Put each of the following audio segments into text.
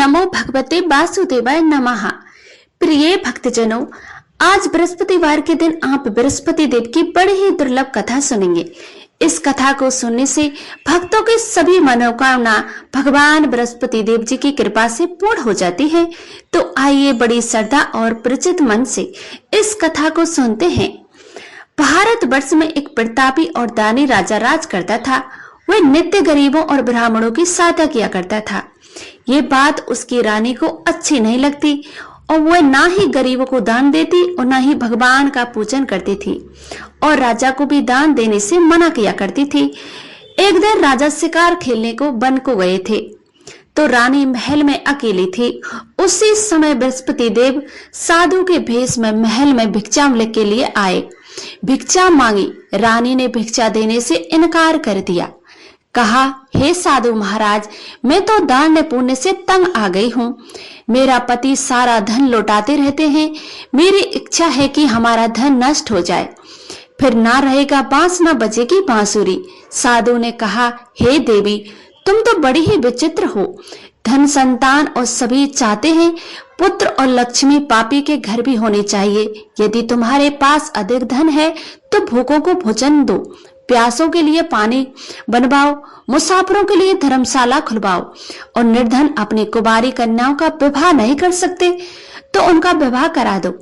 नमो भगवते वासुदेवाय नमः। प्रिय भक्तजनों, आज बृहस्पतिवार के दिन आप बृहस्पति देव की बड़ी ही दुर्लभ कथा सुनेंगे। इस कथा को सुनने से भक्तों की सभी मनोकामना भगवान बृहस्पति देव जी की कृपा से पूर्ण हो जाती है। तो आइए बड़ी श्रद्धा और परिचित मन से इस कथा को सुनते हैं। भारतवर्ष में एक प्रतापी और दानी राजा राज करता था। वह नित्य गरीबों और ब्राह्मणों की सहायता किया करता था। ये बात उसकी रानी को अच्छी नहीं लगती और वह ना ही गरीबों को दान देती और ना ही भगवान का पूजन करती थी और राजा को भी दान देने से मना किया करती थी। एक दिन राजा शिकार खेलने को वन को गए थे तो रानी महल में अकेली थी। उसी समय बृहस्पति देव साधु के भेष में महल में भिक्षा के लिए आए। भिक्षा मांगी। रानी ने भिक्षा देने से इनकार कर दिया। कहा, हे साधु महाराज, मैं तो दान पुण्य से तंग आ गई हूँ। मेरा पति सारा धन लौटाते रहते हैं। मेरी इच्छा है कि हमारा धन नष्ट हो जाए, फिर ना रहेगा बांस ना बजेगी बांसुरी। साधु ने कहा, हे देवी, तुम तो बड़ी ही विचित्र हो। धन संतान और सभी चाहते हैं, पुत्र और लक्ष्मी पापी के घर भी होने चाहिए। यदि तुम्हारे पास अधिक धन है तो भूखों को भोजन दो, प्यासों के लिए पानी बनवाओ, मुसाफिरों के लिए धर्मशाला खुलवाओ और निर्धन अपनी कुंवारी कन्याओं का विवाह नहीं कर सकते तो उनका विवाह करा दो।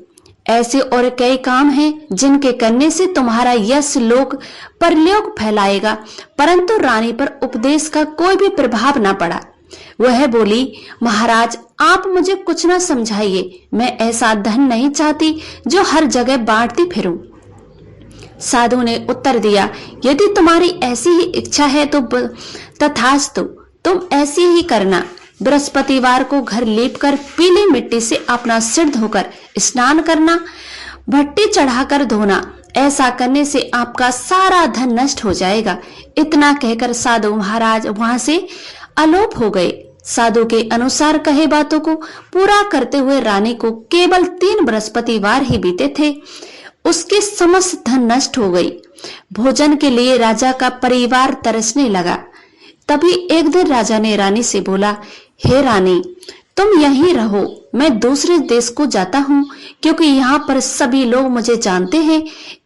ऐसे और कई काम हैं जिनके करने से तुम्हारा यश लोक परलोक फैलाएगा। परंतु रानी पर उपदेश का कोई भी प्रभाव न पड़ा। वह बोली, महाराज, आप मुझे कुछ न समझाइए। मैं ऐसा धन नहीं चाहती जो हर जगह बांटती फिरूं। साधु ने उत्तर दिया, यदि तुम्हारी ऐसी ही इच्छा है तो तथास्तु, तुम ऐसी ही करना। बृहस्पतिवार को घर लीपकर पीली मिट्टी से अपना सिर धोकर स्नान करना, भट्टी चढ़ाकर धोना। ऐसा करने से आपका सारा धन नष्ट हो जाएगा। इतना कहकर साधु महाराज वहां से अलोप हो गए। साधु के अनुसार कहे बातों को पूरा करते हुए रानी को केवल 3 बृहस्पतिवार ही बीते थे। उसकी समस्त धन नष्ट हो गई। भोजन के लिए राजा का परिवार तरसने लगा। तभी एक दिन राजा ने रानी से बोला, हे रानी, तुम यहीं रहो, मैं दूसरे देश को जाता हूँ, क्योंकि यहाँ पर सभी लोग मुझे जानते हैं,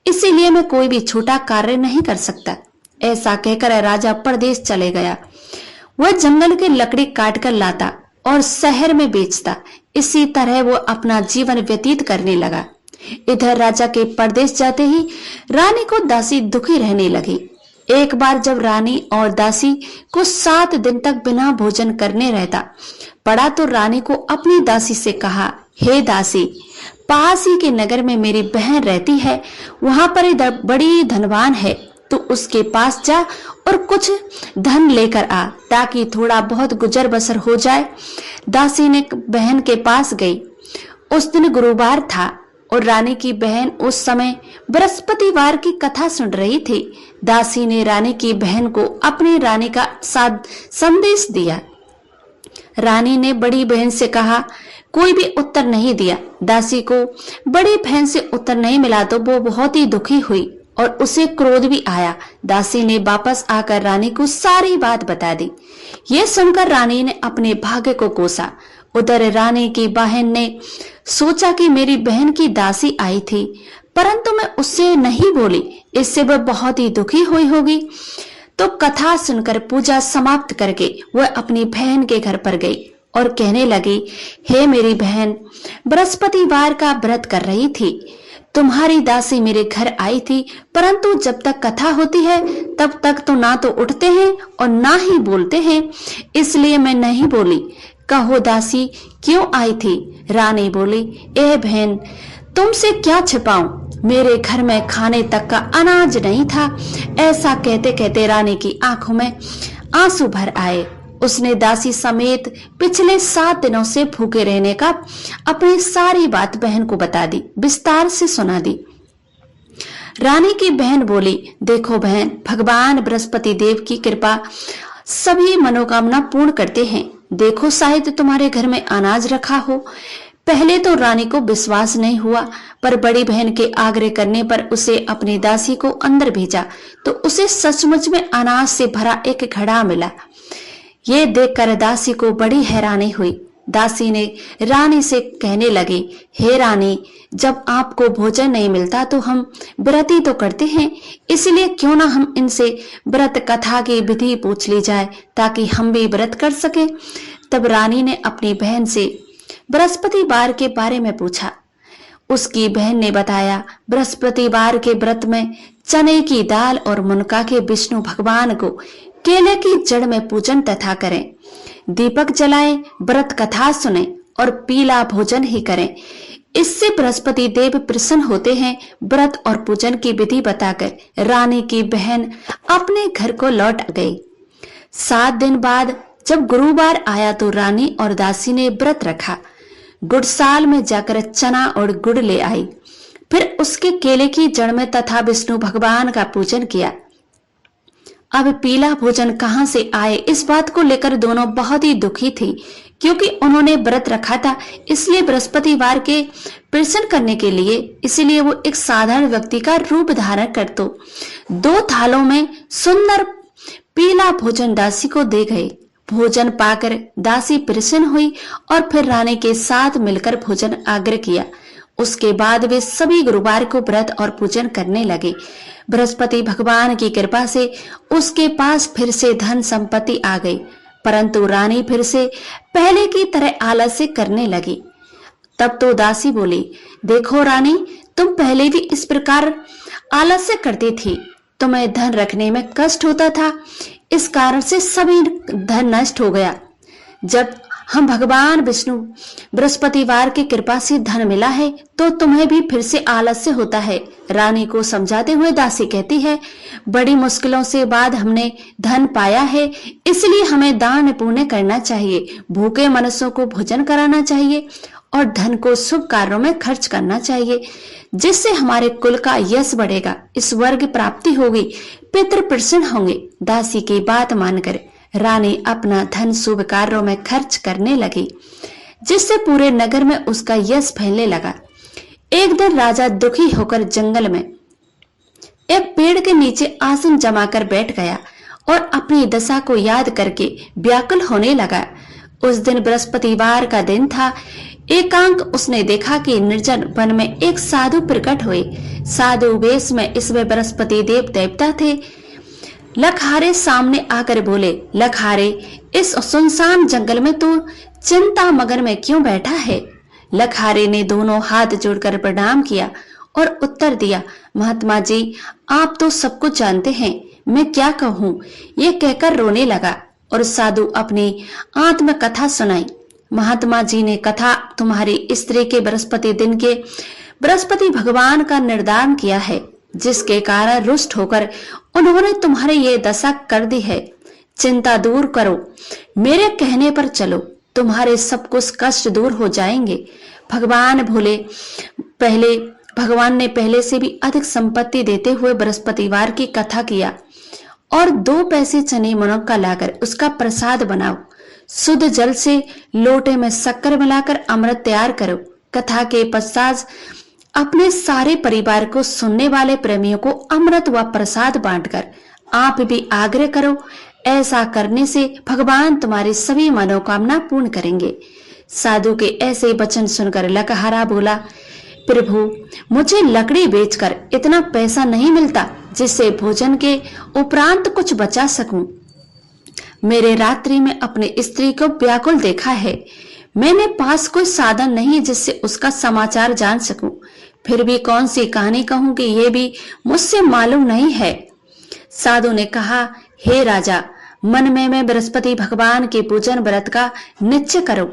इसीलिए मैं कोई भी छोटा कार्य नहीं कर सकता। ऐसा कहकर राजा परदेश चले गया। वह जंगल की लकड़ी काट कर लाता और शहर में बेचता। इसी तरह वो अपना जीवन व्यतीत करने लगा। इधर राजा के परदेश जाते ही रानी को दासी दुखी रहने लगी। एक बार जब रानी और दासी को 7 दिन तक बिना भोजन करने रहता पड़ा तो रानी को अपनी दासी से कहा, हे दासी, पास ही के नगर में मेरी बहन रहती है, वहां पर बड़ी धनवान है, तो उसके पास जा और कुछ धन लेकर आ ताकि थोड़ा बहुत गुजर बसर हो जाए। दासी ने बहन के पास गई। उस दिन गुरुवार था और रानी की बहन उस समय बृहस्पतिवार की कथा सुन रही थी। दासी ने रानी की बहन को अपनी रानी का संदेश दिया। रानी ने बड़ी बहन से कहा, कोई भी उत्तर नहीं दिया। दासी को बड़ी बहन से उत्तर नहीं मिला तो वो बहुत ही दुखी हुई और उसे क्रोध भी आया। दासी ने वापस आकर रानी को सारी बात बता दी। ये सुनकर रानी ने अपने भाग्य को कोसा। उधर रानी की बहन ने सोचा कि मेरी बहन की दासी आई थी, परंतु मैं उससे नहीं बोली, इससे वह बहुत ही दुखी हुई होगी। तो कथा सुनकर पूजा समाप्त करके वह अपनी बहन के घर पर गई और कहने लगी, हे मेरी बहन, बृहस्पतिवार का व्रत कर रही थी। तुम्हारी दासी मेरे घर आई थी, परंतु जब तक कथा होती है तब तक तो ना तो उठते हैं और ना ही बोलते हैं, इसलिए मैं नहीं बोली। कहो दासी, क्यों आई थी? रानी बोली, ए बहन, तुमसे क्या छिपाऊं, मेरे घर में खाने तक का अनाज नहीं था। ऐसा कहते कहते रानी की आंखों में आंसू भर आए। उसने दासी समेत पिछले 7 दिनों से भूखे रहने का अपनी सारी बात बहन को बता दी, विस्तार से सुना दी। रानी की बहन बोली, देखो बहन, भगवान बृहस्पति देव की कृपा सभी मनोकामना पूर्ण करते हैं। देखो शायद तुम्हारे घर में अनाज रखा हो। पहले तो रानी को विश्वास नहीं हुआ, पर बड़ी बहन के आग्रह करने पर उसे अपनी दासी को अंदर भेजा तो उसे सचमुच में अनाज से भरा एक घड़ा मिला। ये देखकर दासी को बड़ी हैरानी हुई। दासी ने रानी से कहने लगी, हे रानी, जब आपको भोजन नहीं मिलता तो हम व्रत ही तो करते हैं, इसलिए क्यों ना हम इनसे व्रत कथा की विधि पूछ ली जाए ताकि हम भी व्रत कर सके। तब रानी ने अपनी बहन से बृहस्पतिवार के बारे में पूछा। उसकी बहन ने बताया, बृहस्पतिवार के व्रत में चने की दाल और मुनका के विष्णु भगवान को केले की जड़ में पूजन तथा करें, दीपक जलाएं, व्रत कथा सुने और पीला भोजन ही करें। इससे बृहस्पति देव प्रसन्न होते हैं। व्रत और पूजन की विधि बताकर रानी की बहन अपने घर को लौट गई। 7 दिन बाद जब गुरुवार आया तो रानी और दासी ने व्रत रखा। गुड़साल में जाकर चना और गुड़ ले आई, फिर उसके केले की जड़ में तथा विष्णु भगवान का पूजन किया। अब पीला भोजन कहां से आए, इस बात को लेकर दोनों बहुत ही दुखी थी, क्योंकि उन्होंने व्रत रखा था, इसलिए बृहस्पतिवार के प्रसन्न करने के लिए, इसलिए वो एक साधारण व्यक्ति का रूप धारण कर तो 2 थालों में सुंदर पीला भोजन दासी को दे गए। भोजन पाकर दासी प्रसन्न हुई और फिर रानी के साथ मिलकर भोजन आग्रह किया। उसके बाद वे सभी गुरुवार को व्रत और पूजन करने लगे। बृहस्पति भगवान की कृपा से उसके पास फिर से धन संपत्ति आ गई, परंतु रानी फिर से पहले की तरह आलस्य करने लगी। तब तो दासी बोली, देखो रानी, तुम पहले भी इस प्रकार आलस्य करती थी, तुम्हें धन रखने में कष्ट होता था, इस कारण से सभी धन नष्ट हो गया। जब हम भगवान विष्णु बृहस्पतिवार की कृपा से धन मिला है तो तुम्हें भी फिर से आलस्य होता है। रानी को समझाते हुए दासी कहती है, बड़ी मुश्किलों से बाद हमने धन पाया है, इसलिए हमें दान पुण्य करना चाहिए, भूखे मनुष्यों को भोजन कराना चाहिए और धन को शुभ कार्यों में खर्च करना चाहिए, जिससे हमारे कुल का यश बढ़ेगा, इस वर्ग प्राप्ति होगी, पितृ प्रसन्न होंगे। दासी की बात मानकर रानी अपना धन शुभ कार्यों में खर्च करने लगी, जिससे पूरे नगर में उसका यश फैलने लगा। एक दिन राजा दुखी होकर जंगल में एक पेड़ के नीचे आसन जमाकर बैठ गया और अपनी दशा को याद करके व्याकुल होने लगा। उस दिन बृहस्पतिवार का दिन था। एकांक उसने देखा कि निर्जन वन में एक साधु प्रकट हुए। साधु वेश में इसमें बृहस्पति देव देवता थे। लखारे सामने आकर बोले, लखारे, इस सुनसान जंगल में तू चिंता मगन में क्यों बैठा है? लखारे ने दोनों हाथ जोड़कर प्रणाम किया और उत्तर दिया, महात्मा जी, आप तो सब कुछ जानते हैं, मैं क्या कहूँ? ये कहकर रोने लगा और साधु अपनी आत्म कथा सुनाई। महात्मा जी ने कथा तुम्हारी स्त्री के बृहस्पति दिन के बृहस्पति भगवान का निर्दान किया है, जिसके कारण रुष्ट होकर उन्होंने तुम्हारे ये दशा कर दी है। चिंता दूर करो, मेरे कहने पर चलो, तुम्हारे सब कुछ कष्ट दूर हो जाएंगे। भगवान ने पहले से भी अधिक संपत्ति देते हुए बृहस्पतिवार की कथा किया और 2 पैसे चने मुनक्का लाकर उसका प्रसाद बनाओ। शुद्ध जल से लोटे में शक्कर मिलाकर अमृत तैयार करो। कथा के पश्चात अपने सारे परिवार को, सुनने वाले प्रेमियों को अमृत व प्रसाद बांटकर आप भी आग्रह करो। ऐसा करने से भगवान तुम्हारी सभी मनोकामना पूर्ण करेंगे। साधु के ऐसे वचन सुनकर लकहारा बोला, प्रभु, मुझे लकड़ी बेचकर इतना पैसा नहीं मिलता जिससे भोजन के उपरांत कुछ बचा सकूं। मेरे रात्रि में अपनी स्त्री को व्याकुल देखा है। मैंने पास कोई साधन नहीं जिससे उसका समाचार जान सकूं। फिर भी कौन सी कहानी कहूं कि ये भी मुझसे मालूम नहीं है। साधु ने कहा, हे राजा, मन में मैं बृहस्पति भगवान के पूजन व्रत का निश्चय करो,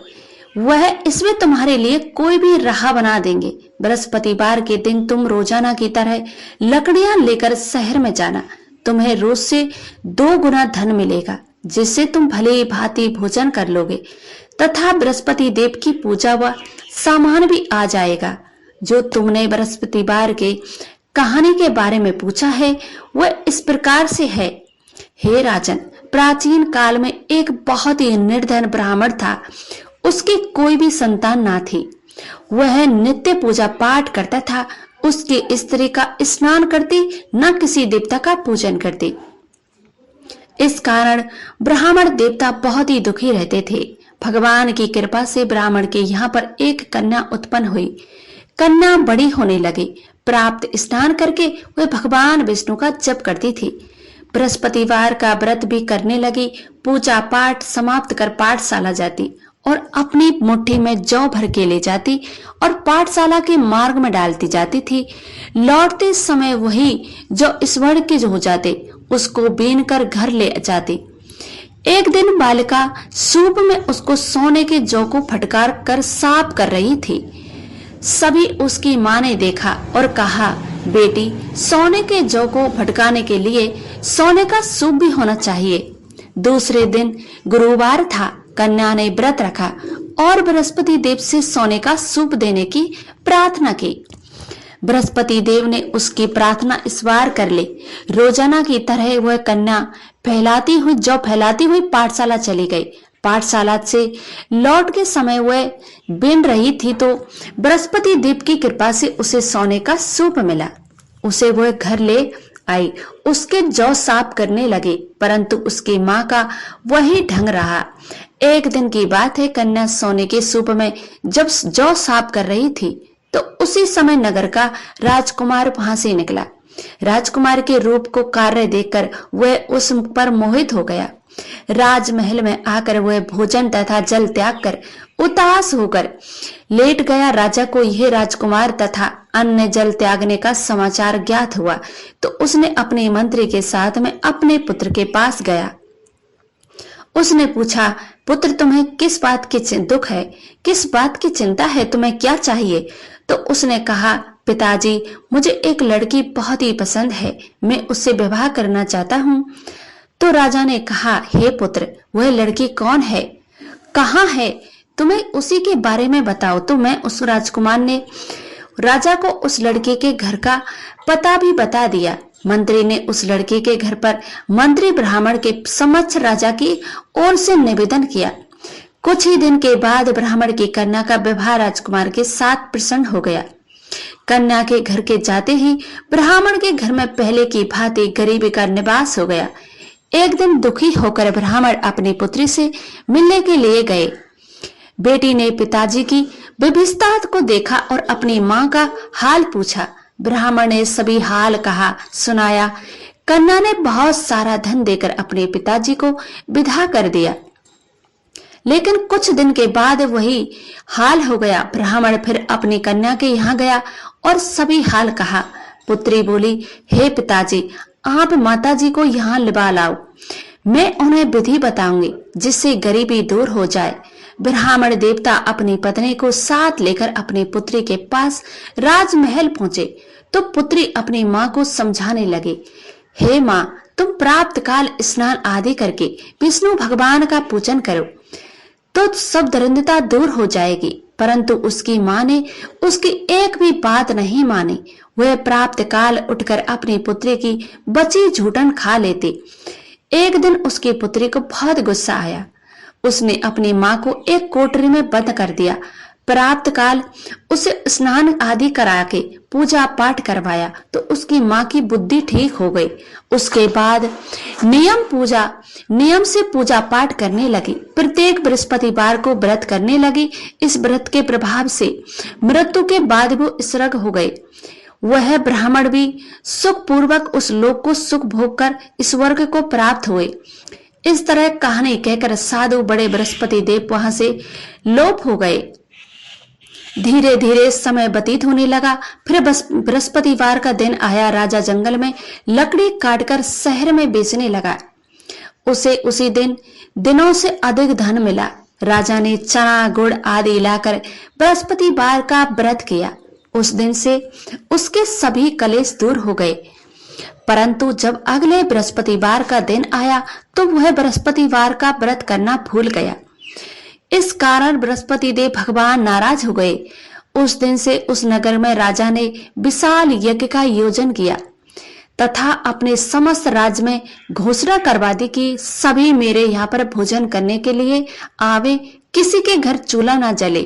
वह इसमें तुम्हारे लिए कोई भी राह बना देंगे। बृहस्पतिवार के दिन तुम रोजाना की तरह लकड़ियां लेकर शहर में जाना। तुम्हें रोज से 2 गुना धन मिलेगा, जिससे तुम भली भांति भोजन कर लोगे तथा बृहस्पति देव की पूजा व सामान भी आ जाएगा। जो तुमने बृहस्पतिवार के कहानी के बारे में पूछा है वह इस प्रकार से है। हे राजन, प्राचीन काल में एक बहुत ही निर्धन ब्राह्मण था। उसकी कोई भी संतान ना थी। वह नित्य पूजा पाठ करता था। उसकी स्त्री का स्नान करती, न किसी देवता का पूजन करती। इस कारण ब्राह्मण देवता बहुत ही दुखी रहते थे। भगवान की कृपा से ब्राह्मण के यहाँ पर एक कन्या उत्पन्न हुई। कन्या बड़ी होने लगी। प्राप्त स्नान करके वह भगवान विष्णु का जप करती थी। बृहस्पतिवार का व्रत भी करने लगी। पूजा पाठ समाप्त कर पाठशाला जाती और अपनी मुट्ठी में जौ भर के ले जाती और पाठशाला के मार्ग में डालती जाती थी। लौटते समय वही जो स्वर्ण के हो जाते उसको बीन कर घर ले जाती। एक दिन बालिका सूप में उसको सोने के जौ को फटकार कर साफ कर रही थी। सभी उसकी माँ ने देखा और कहा, बेटी, सोने के जौ को फटकाने के लिए सोने का सूप भी होना चाहिए। दूसरे दिन गुरुवार था। कन्या ने व्रत रखा और बृहस्पति देव से सोने का सूप देने की प्रार्थना की। बृहस्पति देव ने उसकी प्रार्थना स्वीकार कर ली। रोजाना की तरह वह कन्या जौ फैलाती हुई पाठशाला चली गई। पाठशाला से लौट के समय वह बिन रही थी तो बृहस्पति देव की कृपा से उसे सोने का सूप मिला। उसे वह घर ले आई। उसके जौ साफ करने लगे, परंतु उसकी माँ का वही ढंग रहा। एक दिन की बात है, कन्या सोने के सूप में जब जौ साफ कर रही थी तो उसी समय नगर का राजकुमार वहां से निकला। राजकुमार के रूप को कार्य देखकर वह उस पर मोहित हो गया। राजमहल में आकर वह भोजन तथा जल त्याग कर उदास होकर लेट गया। राजा को यह राजकुमार तथा अन्य जल त्यागने का समाचार ज्ञात हुआ तो उसने अपने मंत्री के साथ में अपने पुत्र के पास गया। उसने पूछा, पुत्र, तुम्हें किस बात की दुख है, किस बात की चिंता है, तुम्हें क्या चाहिए? तो उसने कहा, पिताजी, मुझे एक लड़की बहुत ही पसंद है, मैं उससे विवाह करना चाहता हूँ। तो राजा ने कहा, हे पुत्र, वह लड़की कौन है, कहाँ है, तुम्हें उसी के बारे में बताओ। तो मैं उस राजकुमार ने राजा को उस लड़के के घर का पता भी बता दिया। मंत्री ने उस लड़के के घर पर मंत्री ब्राह्मण के समक्ष राजा की ओर से निवेदन किया। कुछ ही दिन के बाद ब्राह्मण की कन्या का विवाह राजकुमार के साथ प्रसन्न हो गया। कन्या के घर के जाते ही ब्राह्मण के घर में पहले की भांति गरीबी का निवास हो गया। एक दिन दुखी होकर ब्राह्मण अपनी पुत्री से मिलने के लिए गए। बेटी ने पिताजी की विभिन्नता को देखा और अपनी माँ का हाल पूछा। ब्राह्मण ने सभी हाल कहा सुनाया। कन्या ने बहुत सारा धन देकर अपने पिताजी को विदा कर दिया। लेकिन कुछ दिन के बाद वही हाल हो गया। ब्राह्मण फिर अपनी कन्या के यहाँ गया और सभी हाल कहा। पुत्री बोली, हे पिताजी, आप माताजी को यहाँ लिवा लाओ, मैं उन्हें विधि बताऊंगी जिससे गरीबी दूर हो जाए। ब्राह्मण देवता अपनी पत्नी को साथ लेकर अपनी पुत्री के पास राजमहल पहुंचे तो पुत्री अपनी माँ को समझाने लगी, हे माँ, तुम प्राप्त काल स्नान आदि करके विष्णु भगवान का पूजन करो तो सब दरिद्रता दूर हो जाएगी। परंतु उसकी माँ ने उसकी एक भी बात नहीं मानी। वह प्राप्त काल उठकर अपनी पुत्री की बची झूठन खा लेती। एक दिन उसकी पुत्री को बहुत गुस्सा आया। उसने अपनी माँ को एक कोठरी में बंद कर दिया। प्राप्त काल उसे स्नान आदि करा के पूजा पाठ करवाया तो उसकी माँ की बुद्धि ठीक हो गई। उसके बाद नियम से पूजा पाठ करने लगी। प्रत्येक बृहस्पतिवार को व्रत करने लगी। इस व्रत के प्रभाव से मृत्यु के बाद वो स्वर्ग हो गए। वह ब्राह्मण भी सुख पूर्वक उस लोक को सुख भोग कर स्वर्ग को प्राप्त हुए। इस तरह कहानी कहकर साधु बड़े बृहस्पति देव वहां से लोप हो गए। धीरे धीरे समय व्यतीत होने लगा। फिर बृहस्पतिवार का दिन आया। राजा जंगल में लकड़ी काटकर शहर में बेचने लगा। उसे उसी दिन दिनों से अधिक धन मिला। राजा ने चना गुड़ आदि लाकर बृहस्पतिवार का व्रत किया। उस दिन से उसके सभी कलेश दूर हो गए। परंतु जब अगले बृहस्पतिवार का दिन आया तो वह बृहस्पतिवार का व्रत करना भूल गया। इस कारण बृहस्पति देव भगवान नाराज हो गए। उस दिन से उस नगर में राजा ने विशाल यज्ञ का आयोजन किया तथा अपने समस्त राज्य में घोषणा करवा दी कि सभी मेरे यहाँ पर भोजन करने के लिए आवे, किसी के घर चूल्हा न जले।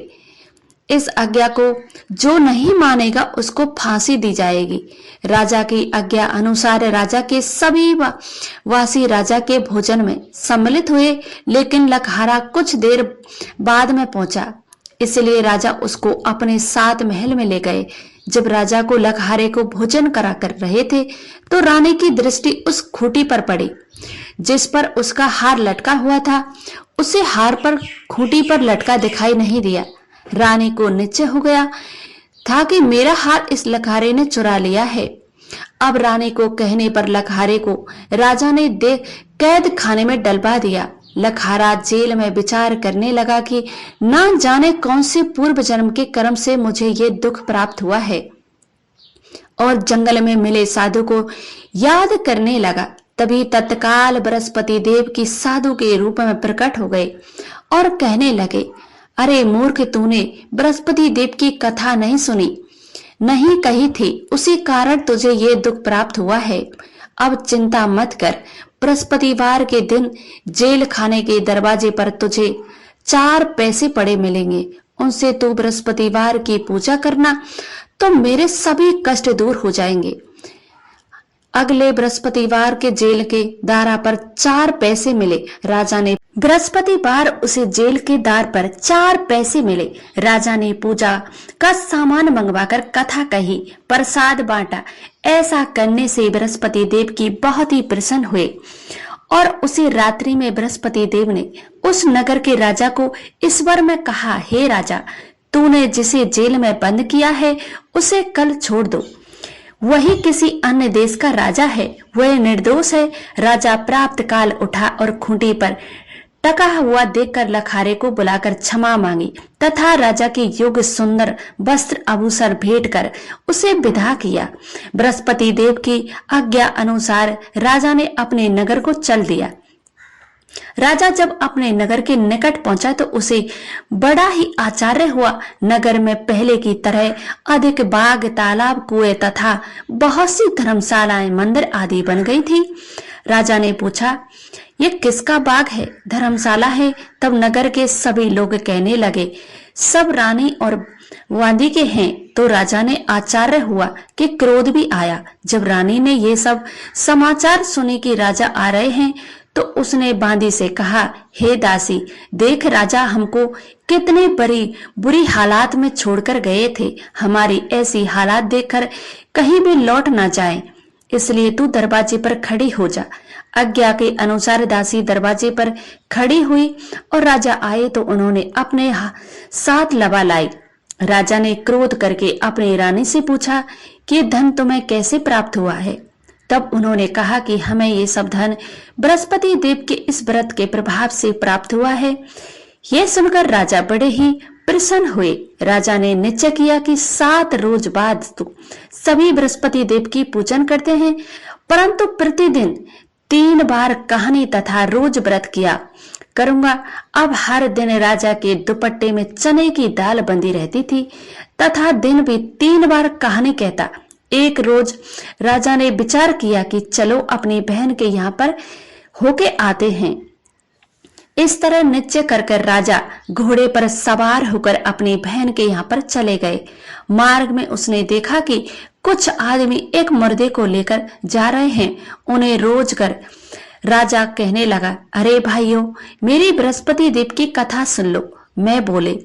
इस आज्ञा को जो नहीं मानेगा उसको फांसी दी जाएगी। राजा की आज्ञा अनुसार राजा के सभी वासी राजा के भोजन में सम्मिलित हुए, लेकिन लकहारा कुछ देर बाद में पहुंचा, इसलिए राजा उसको अपने साथ महल में ले गए। जब राजा को लकहारे को भोजन करा कर रहे थे तो रानी की दृष्टि उस खूंटी पर पड़ी जिस पर उसका हार लटका हुआ था। उसे हार पर खूंटी पर लटका दिखाई नहीं दिया। रानी को निश्चय हो गया था कि मेरा हार इस लकहारे ने चुरा लिया है। अब रानी को कहने पर लकहारे को राजा ने कैद खाने में डलवा दिया। लकहारा जेल में विचार करने लगा कि ना जाने कौन से पूर्व जन्म के कर्म से मुझे ये दुख प्राप्त हुआ है, और जंगल में मिले साधु को याद करने लगा। तभी तत्काल बृहस्पति देव की साधु के रूप में प्रकट हो गए और कहने लगे, अरे मूर्ख, तूने बृहस्पति देव की कथा नहीं सुनी, नहीं कही थी, उसी कारण तुझे ये दुख प्राप्त हुआ है। अब चिंता मत कर, बृहस्पतिवार के दिन जेल खाने के दरवाजे पर तुझे 4 पैसे पड़े मिलेंगे। उनसे तू बृहस्पतिवार की पूजा करना तो मेरे सभी कष्ट दूर हो जाएंगे। अगले बृहस्पतिवार के जेल के दारा पर 4 पैसे मिले। राजा ने बृहस्पतिवार उसे जेल के द्वार पर 4 पैसे मिले। राजा ने पूजा का सामान मंगवाकर कथा कही, प्रसाद बांटा। ऐसा करने से बृहस्पति देव की बहुत ही प्रसन्न हुए और उसी रात्रि में बृहस्पति देव ने उस नगर के राजा को ईश्वर में कहा, हे राजा, तूने जिसे जेल में बंद किया है उसे कल छोड़ दो। वही किसी अन्य देश का राजा है, वह निर्दोष है। राजा प्राप्त काल उठा और खूंटी पर टका हुआ देखकर लकहारे को बुलाकर क्षमा मांगी तथा राजा के योग्य सुंदर वस्त्र आभूषण भेंट कर उसे विदा किया। बृहस्पति देव की आज्ञा अनुसार राजा ने अपने नगर को चल दिया। राजा जब अपने नगर के निकट पहुंचा तो उसे बड़ा ही आश्चर्य हुआ। नगर में पहले की तरह अधिक बाग, तालाब, कुएं तथा बहुत सी धर्मशालाएं, मंदिर आदि बन गई थी। राजा ने पूछा, ये किसका बाग है, धर्मशाला है? तब नगर के सभी लोग कहने लगे, सब रानी और वांदी के हैं। तो राजा ने आश्चर्य हुआ कि क्रोध भी आया। जब रानी ने ये सब समाचार सुने कि राजा आ रहे हैं तो उसने बांदी से कहा, हे दासी, देख राजा हमको कितने बुरी हालात में छोड़कर गए थे। हमारी ऐसी हालात देखकर कहीं भी लौट ना जाए, इसलिए तू दरवाजे पर खड़ी हो जा। आज्ञा के अनुसार दासी दरवाजे पर खड़ी हुई और राजा आए तो उन्होंने अपने साथ लबा लाई। राजा ने क्रोध करके अपनी रानी से पूछा कि धन तुम्हें कैसे प्राप्त हुआ है? तब उन्होंने कहा कि हमें ये सब धन बृहस्पति देव के इस व्रत के प्रभाव से प्राप्त हुआ है। यह सुनकर राजा बड़े ही प्रसन्न हुए। राजा ने निश्चय किया कि 7 रोज बाद तो सभी बृहस्पति देव की पूजन करते हैं, परंतु प्रतिदिन 3 बार कहानी तथा रोज व्रत किया करूंगा। अब हर दिन राजा के दुपट्टे में चने की दाल बंधी रहती थी तथा दिन भी 3 बार कहानी कहता। एक रोज राजा ने विचार किया कि चलो अपनी बहन के यहाँ पर होके आते हैं। इस तरह निश्चय कर राजा घोड़े पर सवार होकर अपनी बहन के यहाँ पर चले गए। मार्ग में उसने देखा कि कुछ आदमी एक मुर्दे को लेकर जा रहे हैं। उन्हें रोज कर राजा कहने लगा, अरे भाइयों, मेरी बृहस्पति देव की कथा सुन लो। मैं बोले,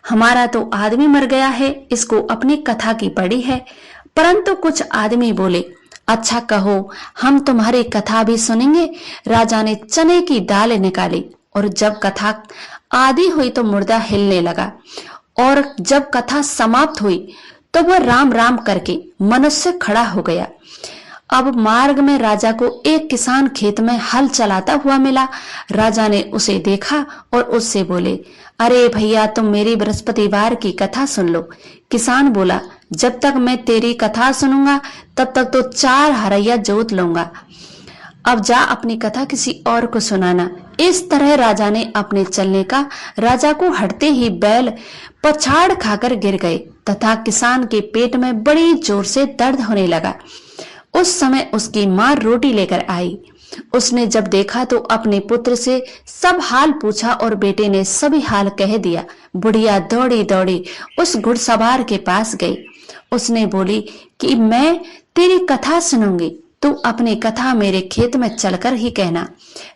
हमारा तो आदमी मर गया है, इसको अपनी कथा की पड़ी है। परंतु कुछ आदमी बोले, अच्छा कहो, हम तुम्हारी कथा भी सुनेंगे। राजा ने चने की दाल निकाली और जब कथा आदि हुई तो मुर्दा हिलने लगा, और जब कथा समाप्त हुई तो वह राम राम करके मनुष्य खड़ा हो गया। अब मार्ग में राजा को एक किसान खेत में हल चलाता हुआ मिला। राजा ने उसे देखा और उससे बोले, अरे भैया, तुम मेरी बृहस्पतिवार की कथा सुन लो। किसान बोला, जब तक मैं तेरी कथा सुनूंगा तब तक तो 4 हरैया जोत लूंगा। अब जा अपनी कथा किसी और को सुनाना। इस तरह राजा ने अपने चलने का राजा को हटते ही बैल पछाड़ खाकर गिर गए तथा किसान के पेट में बड़ी जोर से दर्द होने लगा। उस समय उसकी माँ रोटी लेकर आई। उसने जब देखा तो अपने पुत्र से सब हाल पूछा और बेटे ने सभी हाल कह दिया। बुढ़िया दौड़ी दौड़ी उस घुड़सवार के पास गई। उसने बोली कि मैं तेरी कथा सुनूंगी, तू अपनी कथा मेरे खेत में चलकर ही कहना।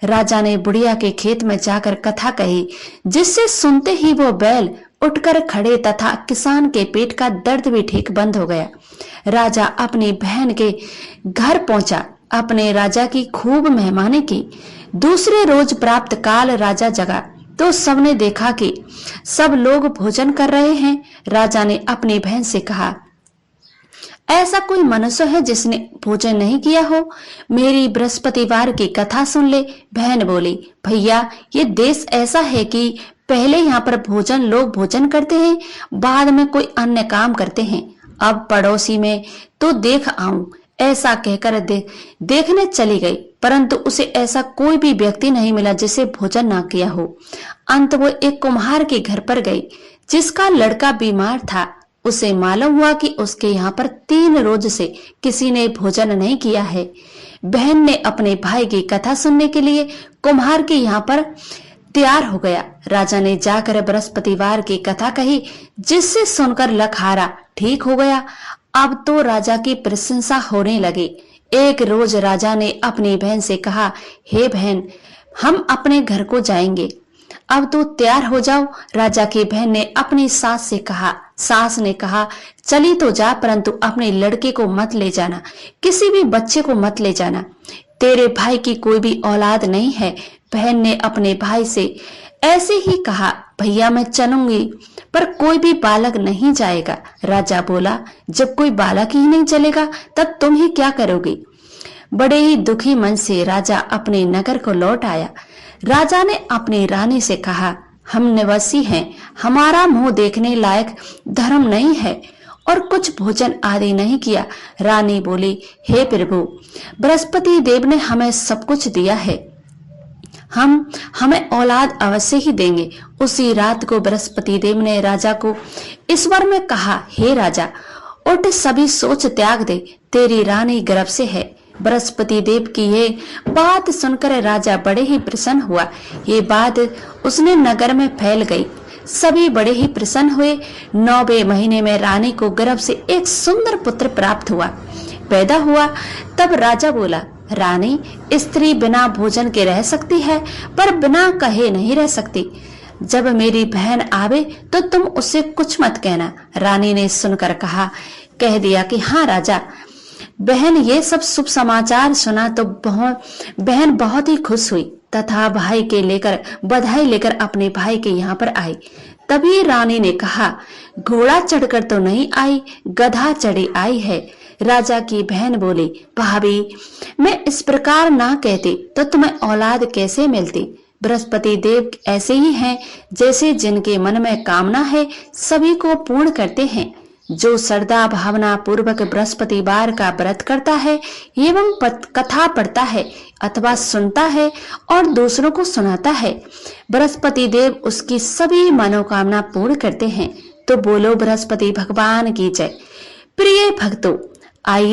राजा ने बुढ़िया के खेत में जाकर कथा कही, जिससे सुनते ही वो बैल उठकर खड़े तथा किसान के पेट का दर्द भी ठीक बंद हो गया। राजा अपनी बहन के घर पहुंचा, अपने राजा की खूब मेहमानी की। दूसरे रोज प्राप्त काल राजा जगा तो सबने देखा कि सब लोग भोजन कर रहे हैं। राजा ने अपनी बहन से कहा, ऐसा कोई मनुष्य है जिसने भोजन नहीं किया हो? मेरी बृहस्पतिवार की कथा सुन ले। बहन बोली, भैया ये देश ऐसा है कि पहले यहाँ पर लोग भोजन करते हैं, बाद में कोई अन्य काम करते हैं। अब पड़ोसी में तो देख आऊं। ऐसा कहकर देखने चली गई, परंतु उसे ऐसा कोई भी व्यक्ति नहीं मिला जिसे भोजन ना किया हो। अंत वो एक कुम्हार के घर पर गई, जिसका लड़का बीमार था। उसे मालूम हुआ कि उसके यहाँ पर 3 रोज से किसी ने भोजन नहीं किया है। बहन ने अपने भाई की कथा सुनने के लिए कुम्हार के यहाँ पर तैयार हो गया। राजा ने जाकर बृहस्पतिवार की कथा कही, जिससे सुनकर लखहारा ठीक हो गया। अब तो राजा की प्रशंसा होने लगी। एक रोज राजा ने अपनी बहन से कहा, हे बहन, हम अपने घर को जाएंगे, अब तो तैयार हो जाओ। राजा की बहन ने अपनी सास से कहा। सास ने कहा, चली तो जा, परंतु अपने लड़के को मत ले जाना, किसी भी बच्चे को मत ले जाना, तेरे भाई की कोई भी औलाद नहीं है। बहन ने अपने भाई से ऐसे ही कहा, भैया मैं चलूंगी, पर कोई भी बालक नहीं जाएगा। राजा बोला, जब कोई बालक ही नहीं चलेगा तब तुम ही क्या करोगी? बड़े ही दुखी मन से राजा अपने नगर को लौट आया। राजा ने अपनी रानी से कहा, हम निवासी हैं, हमारा मुंह देखने लायक धर्म नहीं है और कुछ भोजन आदि नहीं किया। रानी बोली, हे प्रभु, बृहस्पति देव ने हमें सब कुछ दिया है, हमें औलाद अवश्य ही देंगे। उसी रात को बृहस्पति देव ने राजा को ईश्वर में कहा, हे राजा, उठ, सभी सोच त्याग दे, तेरी रानी गर्भ से है। बृहस्पति देव की ये बात सुनकर राजा बड़े ही प्रसन्न हुआ। ये बात उसने नगर में फैल गई, सभी बड़े ही प्रसन्न हुए। 9वें महीने में रानी को गर्भ से एक सुंदर पुत्र प्राप्त हुआ, पैदा हुआ। तब राजा बोला, रानी, स्त्री बिना भोजन के रह सकती है, पर बिना कहे नहीं रह सकती। जब मेरी बहन आवे तो तुम उससे कुछ मत कहना। रानी ने सुनकर कह दिया कि हाँ राजा। बहन ये सब शुभ समाचार सुना तो बहन बहुत ही खुश हुई तथा भाई के लेकर बधाई लेकर अपने भाई के यहाँ पर आई। तभी रानी ने कहा, घोड़ा चढ़कर तो नहीं आई, गधा चढ़ी आई है। राजा की बहन बोली, भाभी, मैं इस प्रकार ना कहती तो तुम्हें औलाद कैसे मिलती? बृहस्पति देव ऐसे ही हैं, जैसे जिनके मन में कामना है सभी को पूर्ण करते हैं। जो श्रद्धा भावना पूर्वक बृहस्पतिवार का व्रत करता है एवं कथा पढ़ता है अथवा सुनता है और दूसरों को सुनाता है, बृहस्पति देव उसकी सभी मनोकामना पूर्ण करते हैं। तो बोलो बृहस्पति भगवान की जय। प्रिय भक्तों, आइए